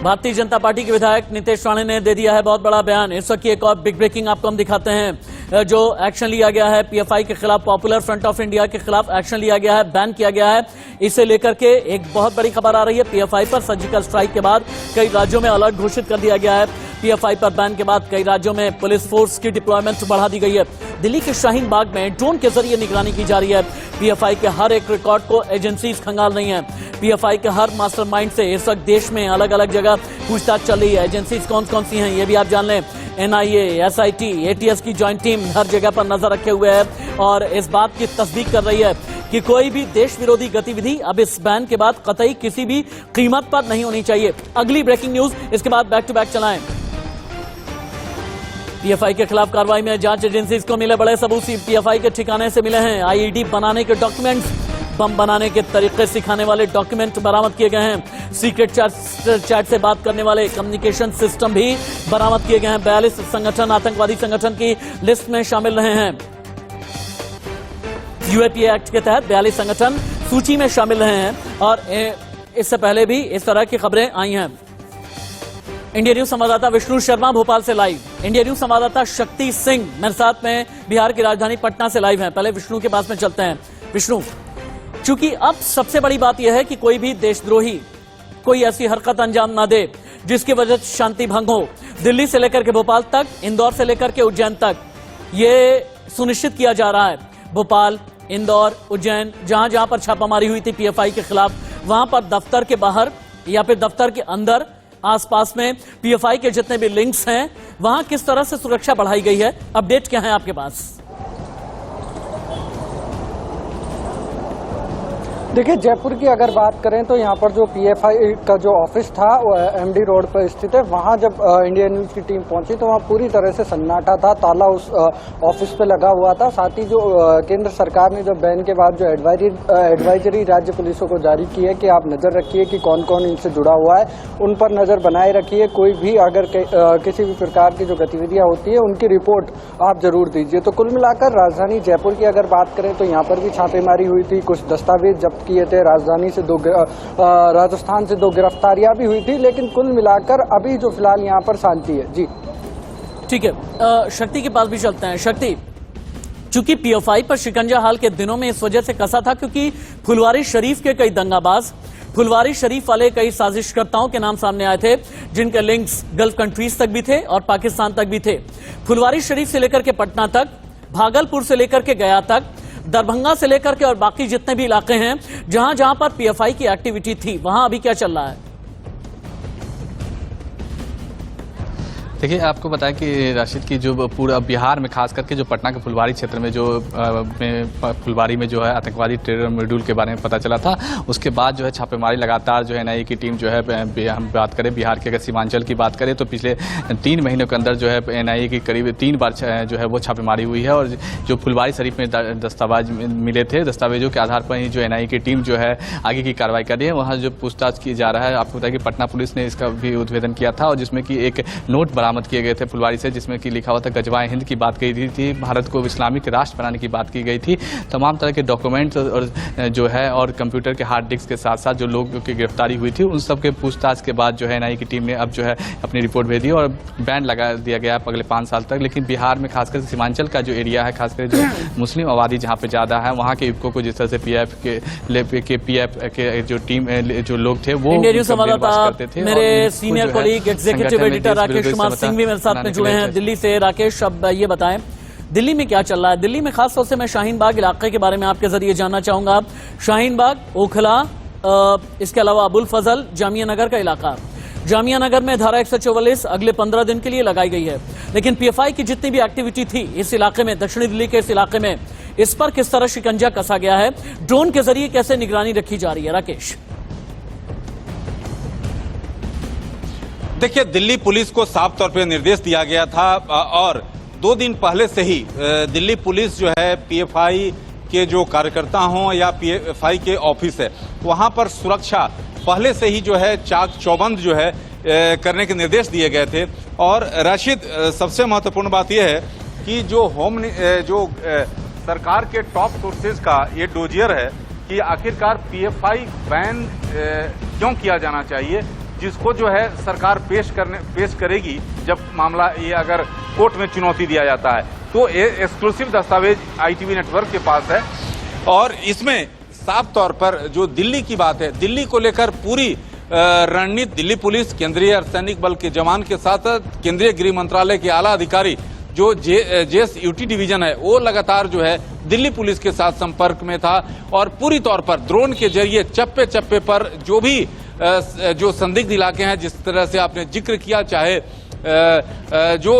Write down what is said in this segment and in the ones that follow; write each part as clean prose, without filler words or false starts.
Bharatiya Janata party के विधायक नितेश राणे ने दे दिया है बहुत बड़ा बयान। इस वक्त एक और बिग ब्रेकिंग आपको हम दिखाते हैं। जो एक्शन लिया गया है पीएफआई के खिलाफ, पॉपुलर फ्रंट ऑफ इंडिया के खिलाफ एक्शन लिया गया है, बैन किया गया है। इसे लेकर के एक बहुत बड़ी खबर आ रही है। पीएफआई पर सर्जिकल स्ट्राइक के बाद कई राज्यों में अलर्ट घोषित कर दिया गया है। पीएफआई पर बैन के बाद कई राज्यों में पुलिस फोर्स की डिप्लॉयमेंट बढ़ा दी गई है। दिल्ली के शाहीन बाग में ड्रोन के जरिए निगरानी की जा रही है। पीएफआई के हर एक रिकॉर्ड को एजेंसीज खंगाल रही हैं। पीएफआई के हर मास्टरमाइंड से इस वक्त देश में अलग अलग जगह पूछताछ चल रही है। एजेंसीज कौन कौन सी हैं ये भी आप जान लें। एनआईए, एसआईटी, एटीएस की ज्वाइंट टीम हर जगह पर नजर रखे हुए है और इस बात की तस्दीक कर रही है कि कोई भी देश विरोधी गतिविधि अब इस बैन के बाद कतई किसी भी कीमत पर नहीं होनी चाहिए। अगली ब्रेकिंग न्यूज इसके बाद बैक टू बैक चलाएं। पीएफआई के खिलाफ कार्रवाई में जांच एजेंसीज को मिले बड़े सबूत। पीएफआई के ठिकाने से मिले हैं आईईडी बनाने के डॉक्यूमेंट्स, बम बनाने के तरीके सिखाने वाले डॉक्यूमेंट बरामद किए गए हैं। सीक्रेट चैट से बात करने वाले कम्युनिकेशन सिस्टम भी बरामद किए गए हैं। 42 संगठन आतंकवादी संगठन की लिस्ट में शामिल रहे हैं। यूएपीए एक्ट के तहत 42 संगठन सूची में शामिल रहे हैं और इससे पहले भी इस तरह की खबरें आई हैं। इंडिया न्यूज संवाददाता विष्णु शर्मा भोपाल से लाइव। इंडिया न्यूज संवाददाता शक्ति सिंह मेरे साथ में बिहार की राजधानी पटना से लाइव हैं। पहले विष्णु के पास में चलते हैं। विष्णु, चूंकि अब सबसे बड़ी बात यह है कि कोई भी देशद्रोही कोई ऐसी हरकत अंजाम ना दे जिसकी वजह से शांति भंग हो। दिल्ली से लेकर के भोपाल तक, इंदौर से लेकर के उज्जैन तक ये सुनिश्चित किया जा रहा है। भोपाल, इंदौर, उज्जैन, जहां जहां पर छापामारी हुई थी पीएफआई के खिलाफ, वहां पर दफ्तर के बाहर या फिर दफ्तर के अंदर आसपास में पीएफआई के जितने भी लिंक्स हैं वहां किस तरह से सुरक्षा बढ़ाई गई है, अपडेट क्या है आपके पास? देखिए, जयपुर की अगर बात करें तो यहाँ पर जो पीएफआई का जो ऑफिस था वो एमडी रोड पर स्थित है। वहाँ जब इंडिया न्यूज़ की टीम पहुंची तो वहाँ पूरी तरह से सन्नाटा था, ताला उस ऑफिस पे लगा हुआ था। साथ ही जो केंद्र सरकार ने जो बैन के बाद जो एडवाइजरी राज्य पुलिसों को जारी की है कि आप नज़र रखिए कि कौन कौन इनसे जुड़ा हुआ है, उन पर नज़र बनाए रखिए। कोई भी अगर किसी भी प्रकार की जो गतिविधियाँ होती है उनकी रिपोर्ट आप जरूर दीजिए। तो कुल मिलाकर राजधानी जयपुर की अगर बात करें तो यहाँ पर भी छापेमारी हुई थी, कुछ दस्तावेज जब्त किए थे। राजधानी से राजस्थान से 2 गिरफ्तारियां भी हुई थी, लेकिन कुल मिलाकर अभी जो फिलहाल यहाँ पर शांति है। जी ठीक है, शक्ति के पास भी चलते हैं। शक्ति, चूंकि पीएफआई पर शिकंजा हाल के दिनों में इस वजह से कसा था क्योंकि फुलवारी शरीफ के कई दंगाबाज, फुलवारी शरीफ वाले कई साजिशकर्ताओं के नाम सामने आए थे जिनके लिंक्स गल्फ कंट्रीज तक भी थे और पाकिस्तान तक भी थे। फुलवारी शरीफ से लेकर के पटना तक, भागलपुर से लेकर के गया तक, दरभंगा से लेकर के और बाकी जितने भी इलाके हैं जहां जहां पर पीएफआई की एक्टिविटी थी वहां अभी क्या चल रहा है? देखिए, आपको बताया कि राशिद की जो पूरा बिहार में खास करके जो पटना के फुलवारी क्षेत्र में जो फुलवारी में जो है आतंकवादी टेरर मॉड्यूल के बारे में पता चला था, उसके बाद जो है छापेमारी लगातार जो है एनआईए की टीम जो है, हम बात करें बिहार के अगर सीमांचल की बात करें तो पिछले 3 महीनों के अंदर जो है एनआईए की करीब 3 बार जो है वो छापेमारी हुई है। और जो फुलवारी शरीफ में दस्तावेज मिले थे, दस्तावेजों के आधार पर ही जो एनआईए की टीम जो है आगे की कार्रवाई कर रही है। वहाँ जो पूछताछ की जा रहा है, आपको बताया कि पटना पुलिस ने इसका भी उद्भेदन किया था और जिसमें कि एक नोट बरामद किए गए थे फुलवारी से, जिसमें कि लिखा हुआ था गजवाए हिंद की बात कही थी, भारत को इस्लामिक राष्ट्र बनाने की बात की गई थी। तमाम तरह के डॉक्यूमेंट्स और जो है और कंप्यूटर के हार्ड डिस्क के साथ साथ जो लोगों की गिरफ्तारी हुई थी उन सब के पूछताछ के बाद जो है एनआईए की टीम ने अब जो है अपनी रिपोर्ट भेजी और बैन लगा दिया गया अगले 5 साल तक। लेकिन बिहार में खासकर सीमांचल का जो एरिया है, खासकर जो मुस्लिम आबादी जहाँ पे ज्यादा है, वहाँ के युवकों को जिस तरह से पीएफ के जो टीम जो लोग थे वो करते थे। मेरे senior colleague executive editor Rakesh Kumar Singh भी मेरे साथ में जुड़े हैं दिल्ली से। राकेश, अब ये बताएं दिल्ली में क्या चल रहा है? दिल्ली में खास तौर से मैं शाहीन बाग इलाके के बारे में आपके जरिए जानना चाहूंगा। शाहीन बाग, ओखला, इसके अलावा अबुल फजल, जामिया नगर का इलाका। जामिया नगर में धारा 144 अगले 15 दिन के लिए लगाई गई है, लेकिन पीएफआई की जितनी भी एक्टिविटी थी इस इलाके में, दक्षिणी दिल्ली के इस इलाके में, इस पर किस तरह शिकंजा कसा गया है? ड्रोन के जरिए कैसे निगरानी रखी जा रही है? राकेश, देखिए, दिल्ली पुलिस को साफ तौर पे निर्देश दिया गया था और 2 दिन पहले से ही दिल्ली पुलिस जो है पीएफआई के जो कार्यकर्ता हों या पीएफआई के ऑफिस है वहां पर सुरक्षा पहले से ही जो है चाक चौबंद जो है करने के निर्देश दिए गए थे। और राशिद, सबसे महत्वपूर्ण बात यह है कि जो सरकार के टॉप सोर्सेज का ये डोजियर है कि आखिरकार पीएफआई बैन क्यों किया जाना चाहिए, जिसको जो है सरकार पेश करेगी जब मामला ये अगर कोर्ट में चुनौती दिया जाता है। तो ये एक्सक्लूसिव दस्तावेज ITV नेटवर्क के पास है और इसमें साफ तौर पर जो दिल्ली की बात है, दिल्ली को लेकर पूरी रणनीति दिल्ली पुलिस, केंद्रीय अर्धसैनिक बल के जवान के साथ केंद्रीय गृह मंत्रालय के आला अधिकारी जो JSUT डिवीजन है वो लगातार जो है दिल्ली पुलिस के साथ संपर्क में था और पूरी तौर पर ड्रोन के जरिए चप्पे चप्पे पर जो भी जो संदिग्ध इलाके हैं, जिस तरह से आपने जिक्र किया, चाहे जो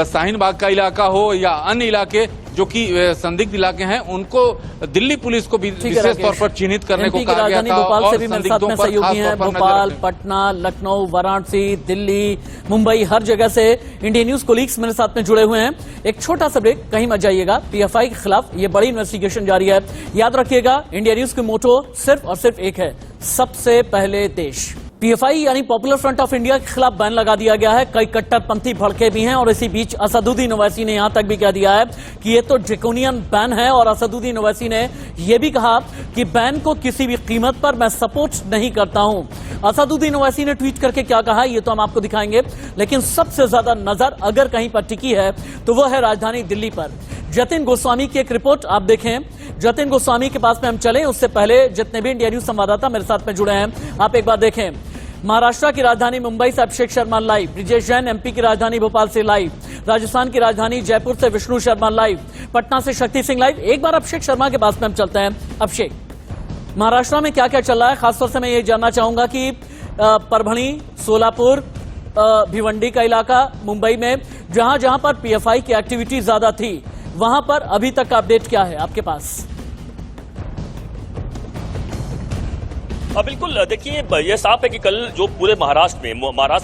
शाहीन बाग का इलाका हो या अन्य इलाके जो कि संदिग्ध इलाके हैं, उनको दिल्ली पुलिस को विशेष तौर पर चिन्हित करने को कहा गया था। भोपाल से भी मेरे साथ संदिग्धों में पर सहयोगी हैं, भोपाल, पटना, लखनऊ, वाराणसी, दिल्ली, मुंबई, हर जगह से इंडियन न्यूज कोलीग्स मेरे साथ में जुड़े हुए हैं। एक छोटा सा ब्रेक, कहीं मत जाइएगा। PFI के खिलाफ ये बड़ी इन्वेस्टिगेशन जारी है। याद रखिएगा, इंडिया न्यूज की मोटो सिर्फ और सिर्फ एक है, सबसे पहले देश। PFI यानी पॉपुलर फ्रंट ऑफ इंडिया के खिलाफ बैन लगा दिया गया है। कई कट्टरपंथी भड़के भी हैं और इसी बीच असदुद्दीन ओवैसी ने यहां तक भी कह दिया है कि ये तो ड्रैकोनियन बैन है और असदुद्दीन ओवैसी ने यह भी कहा कि बैन को किसी भी कीमत पर मैं सपोर्ट नहीं करता हूं। असदुद्दीन ओवैसी ने ट्वीट करके क्या कहा ये तो हम आपको दिखाएंगे, लेकिन सबसे ज्यादा नजर अगर कहीं पर टिकी है तो वह है राजधानी दिल्ली पर। जतिन गोस्वामी की एक रिपोर्ट आप देखें। जतिन गोस्वामी के पास में हम चले उससे पहले जितने भी इंडिया न्यूज संवाददाता मेरे साथ में जुड़े हैं आप एक बार देखें। महाराष्ट्र की राजधानी मुंबई से अभिषेक शर्मा लाइव, ब्रिजेश जैन MP की राजधानी भोपाल से लाइव, राजस्थान की राजधानी जयपुर से विष्णु शर्मा लाइव, पटना से शक्ति सिंह लाइव। एक बार अभिषेक शर्मा के पास में हम चलते हैं। अभिषेक, महाराष्ट्र में क्या क्या चल रहा है? खासतौर से मैं ये जानना चाहूंगा कि परभणी, सोलापुर, भिवंडी का इलाका, मुंबई में जहां जहां पर PFI की एक्टिविटी ज्यादा थी वहां पर अभी तक का अपडेट क्या है आपके पास? बिल्कुल, देखिए ये साफ है कि कल जो पूरे महाराष्ट्र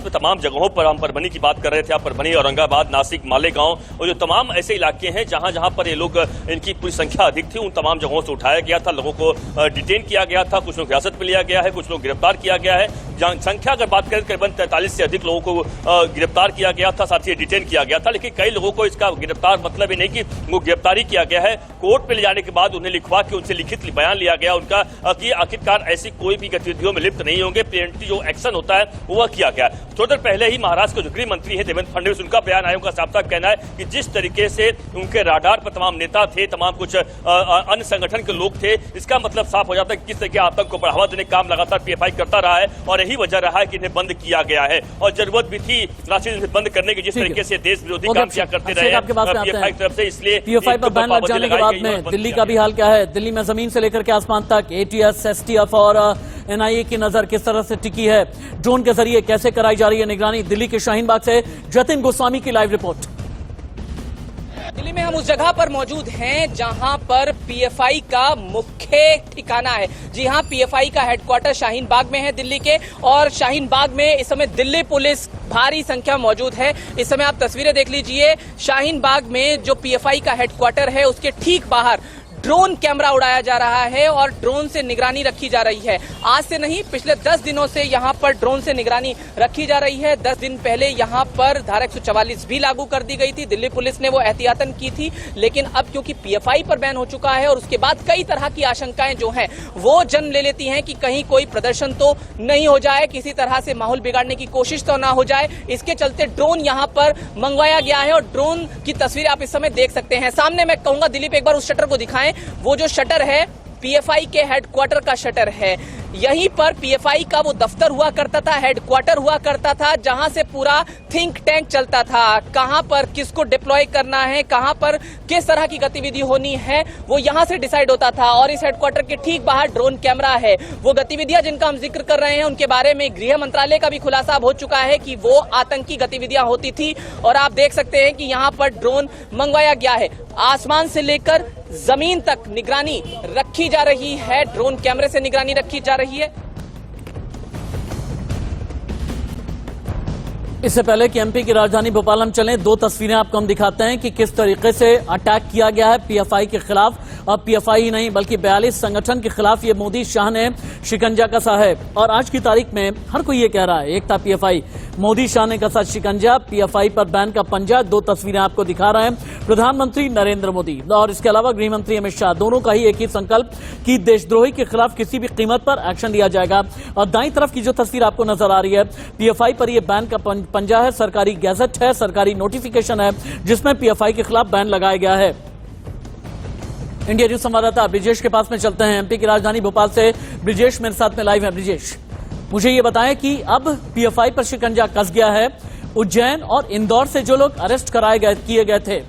में तमाम जगहों पर, हम परभणी की बात कर रहे थे, आप परभणी, औरंगाबाद, नासिक, मालेगांव और जो तमाम ऐसे इलाके हैं जहां जहां पर ये लोग, इनकी पूरी संख्या अधिक थी, उन तमाम जगहों से उठाया गया था, लोगों को डिटेन किया गया था, कुछ लोग हिरासत में लिया गया है, कुछ लोग गिरफ्तार किया गया है। संख्या अगर बात करें करीबन 43 से अधिक लोगों को गिरफ्तार किया गया था, साथ ही डिटेन किया गया था। लेकिन कई लोगों को इसका गिरफ्तार मतलब ही नहीं कि वो गिरफ्तारी किया गया है, कोर्ट पे ले जाने के बाद उन्हें लिखवा के उनसे लिखित बयान लिया गया उनका कि आखिरकार ऐसी कोई भी गतिविधियों में लिप्त नहीं होंगे, प्रिवेंटिव जो एक्शन होता है वह किया गया। थोड़ी देर पहले ही महाराष्ट्र के जो गृह मंत्री है देवेंद्र फडणवीस, उनका बयान आया, उनका साफ साफ कहना है कि जिस तरीके से उनके राडार पर तमाम नेता थे, तमाम कुछ अन्य संगठन के लोग थे, इसका मतलब साफ हो जाता है कि किस तरह के आतंक को बढ़ावा देने का काम लगातार PFI करता रहा है और यही वजह रहा है कि इन्हें बंद किया गया है और जरूरत भी थी राशिद इन्हें बंद करने की, जिस तरीके से देश विरोधी काम किया करते रहे PFI की तरफ से। इसलिए PFI पर बैन लग जाने के बाद में दिल्ली का भी हाल क्या है? दिल्ली में जमीन से लेकर के आसमान तक ATS, STF और NIA की नजर किस तरह से टिकी है? ड्रोन के जरिए कैसे कराई जा रही है निगरानी? दिल्ली के शाहीन बाग से जतिन गोस्वामी की लाइव रिपोर्ट। दिल्ली में हम उस जगह पर मौजूद हैं जहां पर PFI का मुख्य ठिकाना है। जी हां, PFI का हेडक्वार्टर शाहीन बाग में है दिल्ली के, और शाहीन बाग में इस समय दिल्ली पुलिस भारी संख्या मौजूद है। इस समय आप तस्वीरें देख लीजिए, शाहीन बाग में जो PFI का हेडक्वार्टर है उसके ठीक बाहर ड्रोन कैमरा उड़ाया जा रहा है और ड्रोन से निगरानी रखी जा रही है। आज से नहीं, पिछले 10 दिनों से यहाँ पर ड्रोन से निगरानी रखी जा रही है। 10 दिन पहले यहाँ पर धारा 144 भी लागू कर दी गई थी, दिल्ली पुलिस ने वो एहतियातन की थी, लेकिन अब क्योंकि PFI पर बैन हो चुका है और उसके बाद कई तरह की आशंकाएं जो हैं वो जन्म ले लेती हैं कि कहीं कोई प्रदर्शन तो नहीं हो जाए, किसी तरह से माहौल बिगाड़ने की कोशिश तो ना हो जाए। इसके चलते ड्रोन यहाँ पर मंगवाया गया है और ड्रोन की तस्वीर आप इस समय देख सकते हैं। सामने मैं कहूंगा दिलीप एक बार उस शटर को दिखाएं, वो जो शटर है PFI के हेडक्वार्टर का शटर है। यहीं पर PFI का वो दफ्तर हुआ करता था, हेडक्वार्टर हुआ करता था, जहां से पूरा थिंक टैंक चलता था। कहां पर किसको डिप्लॉय करना है, कहां पर किस तरह की गतिविधि होनी है, वो यहां से डिसाइड होता था। और इस हेडक्वार्टर के ठीक बाहर ड्रोन कैमरा है। वो गतिविधियां जिनका हम जिक्र कर रहे हैं उनके बारे में गृह मंत्रालय का भी खुलासा हो चुका है कि वो आतंकी गतिविधियां होती थी। और आप देख सकते हैं कि यहां पर ड्रोन मंगवाया गया है। आसमान से लेकर जमीन तक निगरानी रखी जा रही है, ड्रोन कैमरे से निगरानी रखी जा रही है। इससे पहले कि एमपी की राजधानी भोपाल हम चलें, दो तस्वीरें आपको हम दिखाते हैं कि किस तरीके से अटैक किया गया है पीएफआई के खिलाफ। और पीएफआई ही नहीं बल्कि 42 संगठन के खिलाफ ये मोदी शाह ने शिकंजा कसा है। और आज की तारीख में हर कोई ये कह रहा है, एक था पीएफआई, मोदी शाह ने कसा शिकंजा, पीएफआई पर बैन का पंजा। दो तस्वीरें आपको दिखा रहे हैं, प्रधानमंत्री नरेंद्र मोदी और इसके अलावा गृह मंत्री अमित शाह, दोनों का ही एक ही संकल्प कि देशद्रोही के खिलाफ किसी भी कीमत पर एक्शन लिया जाएगा। और दाईं तरफ की जो तस्वीर आपको नजर आ रही है, पीएफआई पर यह बैन का पंजा है, सरकारी गैजेट है, सरकारी नोटिफिकेशन है जिसमें पीएफआई के खिलाफ बैन लगाया गया है। इंडिया न्यूज संवाददाता ब्रिजेश के पास में चलते हैं। एमपी की राजधानी भोपाल से ब्रिजेश मेरे साथ में लाइव है। ब्रिजेश, मुझे ये बताएं कि अब पीएफआई पर शिकंजा कस गया है। उज्जैन और इंदौर से जो लोग अरेस्ट किए गए थे,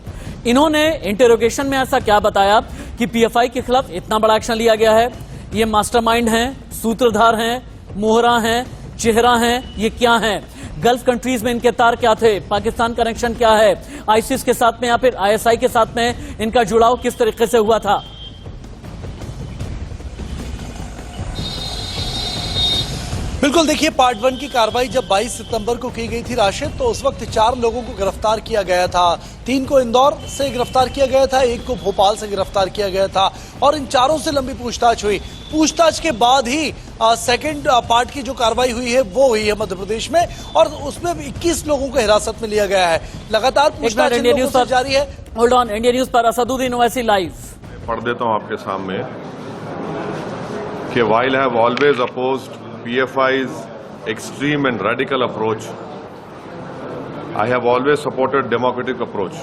इन्होंने इंटेरोगेशन में ऐसा क्या बताया कि पीएफआई के खिलाफ इतना बड़ा एक्शन लिया गया है? ये मास्टरमाइंड हैं, सूत्रधार हैं, मोहरा हैं, चेहरा हैं, ये क्या हैं? गल्फ कंट्रीज में इनके तार क्या थे? पाकिस्तान कनेक्शन क्या है? आईसिस के साथ में या फिर आईएसआई के साथ में इनका जुड़ाव किस तरीके से हुआ था? बिल्कुल, देखिए, पार्ट 1 की कार्रवाई जब 22 सितंबर को की गई थी राशिद, तो उस वक्त 4 लोगों को गिरफ्तार किया गया था। 3 को इंदौर से गिरफ्तार किया गया था, 1 को भोपाल से गिरफ्तार किया गया था और इन चारों से लंबी पूछताछ हुई। पूछताछ के बाद ही सेकंड पार्ट की जो कार्रवाई हुई है वो हुई है मध्य प्रदेश में और उसमें 21 लोगों को हिरासत में लिया गया है। लगातार पूछताछ जारी है। होल्ड ऑन, इंडिया न्यूज पर असदुद्दीन ओवैसी लाइव। पढ़ देता हूं आपके सामने कि while I have always opposed PFI's extreme and radical approach, I have always supported democratic approach.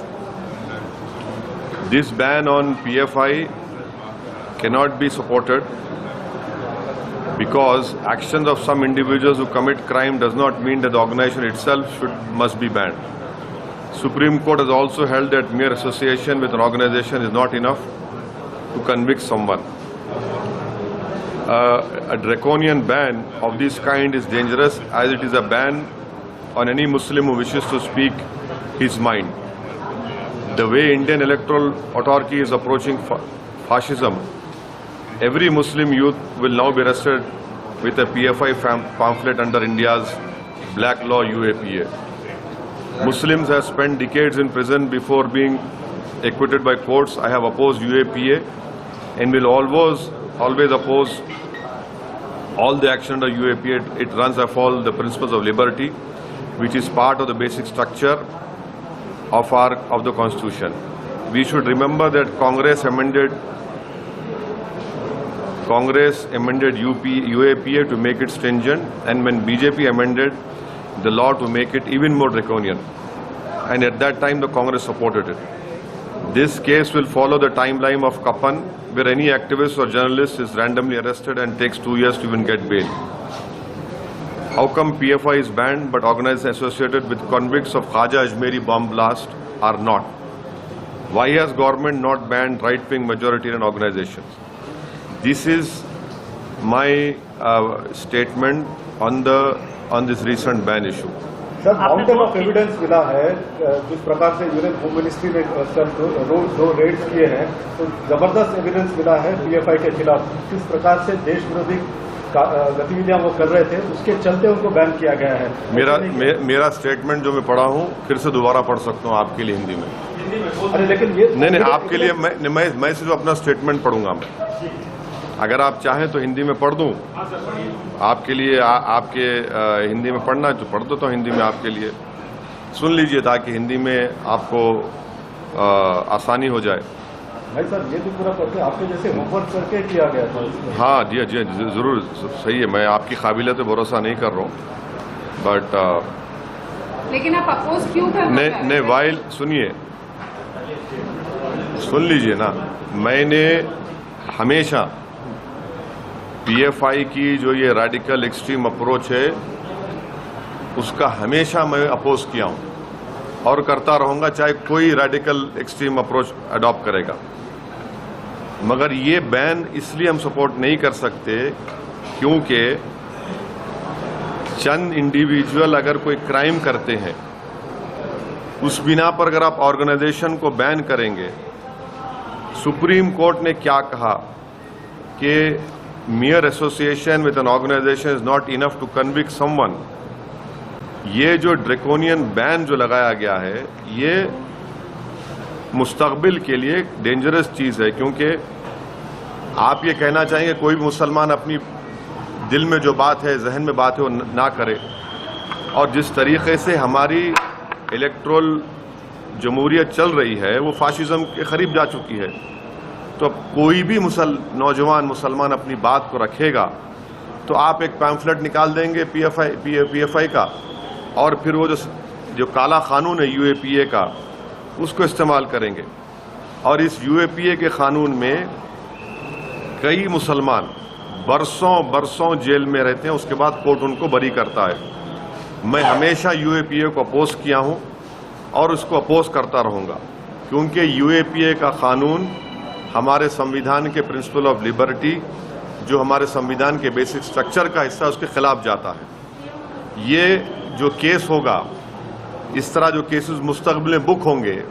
This ban on PFI cannot be supported because actions of some individuals who commit crime does not mean that the organization itself must be banned. Supreme Court has also held that mere association with an organization is not enough to convict someone. A draconian ban of this kind is dangerous as it is a ban on any Muslim who wishes to speak his mind. The way Indian electoral authority is approaching fascism, every Muslim youth will now be arrested with a PFI pamphlet under India's black law UAPA. Muslims have spent decades in prison before being acquitted by courts. I have opposed UAPA and will always oppose all the action under UAPA. It runs afoul the principles of liberty, which is part of the basic structure of the Constitution. We should remember that Congress amended UAPA to make it stringent, and when BJP amended the law to make it even more draconian, and at that time the Congress supported it. This case will follow the timeline of Kapan, where any activist or journalist is randomly arrested and takes 2 years to even get bail. How come PFI is banned but organizations associated with convicts of Khaja Ajmeri bomb blast are not? Why has government not banned right-wing majoritarian organizations? This is my statement on this recent ban issue. Sir, mountain of evidence मिला है जिस प्रकार से union home ministry ने दो Reds किए हैं, तो जबरदस्त एविडेंस मिला है पीएफआई के खिलाफ। किस प्रकार से देश विरोधी गतिविधियां वो कर रहे थे, उसके चलते उनको बैन किया गया है। मेरा स्टेटमेंट जो मैं पढ़ा हूँ फिर से दोबारा पढ़ सकता हूँ आपके लिए हिंदी में। अरे लेकिन ये नहीं, आपके लिए मैं सिर्फ अपना स्टेटमेंट पढ़ूंगा। मैं अगर आप चाहें तो हिंदी में पढ़ दूं आपके लिए। आपके हिंदी में पढ़ना है तो पढ़ दो, तो हिंदी में आपके लिए सुन लीजिए ताकि हिंदी में आपको आसानी हो जाए। भाई सर, ये तो पूरा करके आपके जैसे होमवर्क करके किया गया था। हाँ जी, जरूर सही है। मैं आपकी काबिलियत पे भरोसा नहीं कर रहा हूँ, बट लेकिन आप अपोज क्यों कर रहे हैं? नहीं, वाइल सुनिए, सुन लीजिए ना। मैंने हमेशा पीएफआई की जो ये रेडिकल एक्सट्रीम अप्रोच है उसका हमेशा मैं अपोज किया हूं और करता रहूंगा, चाहे कोई रेडिकल एक्सट्रीम अप्रोच अडॉप्ट करेगा। मगर ये बैन इसलिए हम सपोर्ट नहीं कर सकते क्योंकि चंद इंडिविजुअल अगर कोई क्राइम करते हैं उस बिना पर अगर आप ऑर्गेनाइजेशन को बैन करेंगे। सुप्रीम कोर्ट ने क्या कहा कि mere association with an organization is not enough to convict someone. ये जो ड्रैकोनियन बैन जो लगाया गया है ये मुस्तकबिल के लिए डेंजरस चीज़ है, क्योंकि आप ये कहना चाहेंगे कोई भी मुसलमान अपनी दिल में जो बात है, जहन में बात है, वो ना करे। और जिस तरीके से हमारी इलेक्ट्रल जमहूरियत चल रही है वो फाशिज्म के करीब जा चुकी है। तो अब कोई भी नौजवान मुसलमान अपनी बात को रखेगा तो आप एक पैम्फलेट निकाल देंगे पीएफआई का, और फिर वो जो काला कानून है यूएपीए का उसको इस्तेमाल करेंगे। और इस यूएपीए के कानून में कई मुसलमान बरसों जेल में रहते हैं, उसके बाद कोर्ट उनको बरी करता है। मैं हमेशा यूएपीए को अपोज किया हूं और उसको अपोज करता रहूंगा, क्योंकि यूएपीए का कानून हमारे संविधान के प्रिंसिपल ऑफ लिबर्टी, जो हमारे संविधान के बेसिक स्ट्रक्चर का हिस्सा, उसके खिलाफ जाता है। ये जो केस होगा, इस तरह जो केसेस मुस्तकबिल में बुक होंगे,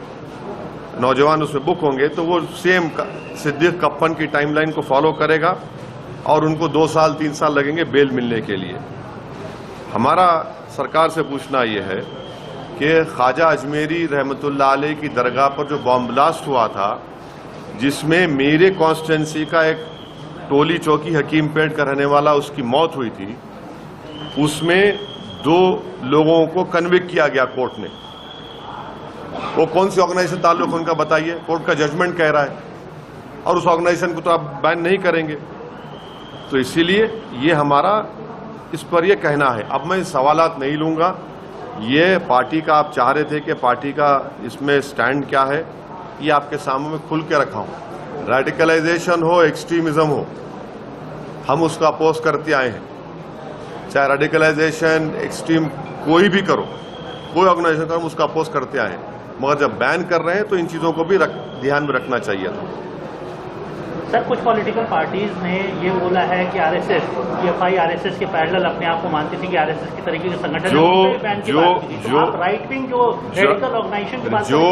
नौजवान उसमें बुक होंगे, तो वो सेम सिद्दीक कप्पन की टाइमलाइन को फॉलो करेगा और उनको 2 साल 3 साल लगेंगे बेल मिलने के लिए। हमारा सरकार से पूछना ये है कि ख्वाजा अजमेरी रहमतुल्लाह अलैह की दरगाह पर जो बॉम्ब ब्लास्ट हुआ था, जिसमें मेरे कॉन्स्टिट्यूंसी का एक टोली चौकी हकीमपेट का रहने वाला उसकी मौत हुई थी, उसमें 2 लोगों को कन्विक्ट किया गया कोर्ट ने। वो कौन सी ऑर्गेनाइजेशन ताल्लुक उनका बताइए, कोर्ट का जजमेंट कह रहा है, और उस ऑर्गेनाइजेशन को तो आप बैन नहीं करेंगे। तो इसीलिए ये हमारा इस पर ये कहना है। अब मैं सवालात नहीं लूंगा, ये पार्टी का आप चाह रहे थे कि पार्टी का इसमें स्टैंड क्या है, ये आपके सामने में खुल के रखा हूं। रेडिकलाइजेशन हो, एक्सट्रीमिज्म हो, हम उसका अपोज करते आए हैं। चाहे रेडिकलाइजेशन, एक्सट्रीम कोई भी करो, कोई ऑर्गेनाइजेशन करो, हम उसका अपोज करते आए हैं। मगर जब बैन कर रहे हैं तो इन चीज़ों को भी ध्यान में रखना चाहिए था। सर, कुछ पॉलिटिकल पार्टीज ने ये बोला है कि आरएसएस, पीएफआई आरएसएस के पैरेलल अपने आप को मानती थी कि आरएसएस की तरीके के संगठन आप राइट विंग जो रेडिकल ऑर्गेनाइजेशन की बात जो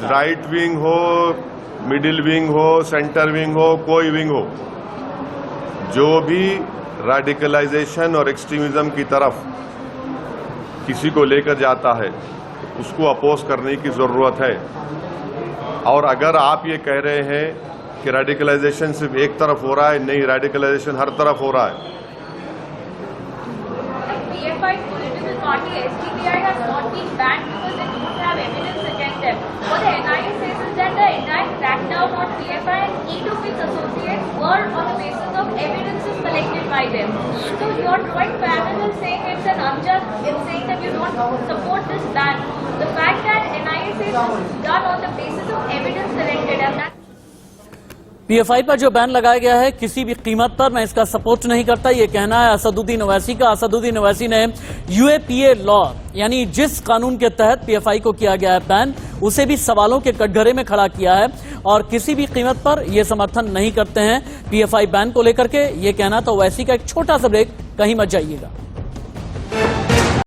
राइट विंग हो, मिडिल विंग हो, सेंटर विंग हो, कोई विंग हो, जो भी रेडिकलाइजेशन और एक्सट्रीमिज्म की तरफ किसी को लेकर जाता है उसको अपोज करने की जरूरत है। और अगर आप ये कह रहे हैं कि रेडिकलाइजेशन सिर्फ एक तरफ हो रहा है, नहीं, रेडिकलाइजेशन हर तरफ हो रहा है। PFI political party SDPI has not been banned because they don't have evidence against them. What the NIA says is that the entire crackdown on PFI and 8 of its associates were on the basis of evidences collected by them. So you're drawing parallel saying it's an unjust in saying that you don't support this ban. The fact that NIA says it's done on the basis of evidence collected, and that PFI पर जो ban लगाया गया है किसी भी कीमत पर मैं इसका सपोर्ट नहीं करता, ये कहना है असदुद्दीन ओवैसी का। असदुद्दीन ओवैसी ने यूएपीए लॉ यानी जिस कानून के तहत पीएफआई को किया गया है बैन, उसे भी सवालों के कटघरे में खड़ा किया है और किसी भी कीमत पर ये समर्थन नहीं करते हैं पीएफआई बैन को लेकर के। ये कहना तो ओवैसी का। एक छोटा सा ब्रेक, कहीं मत जाइएगा।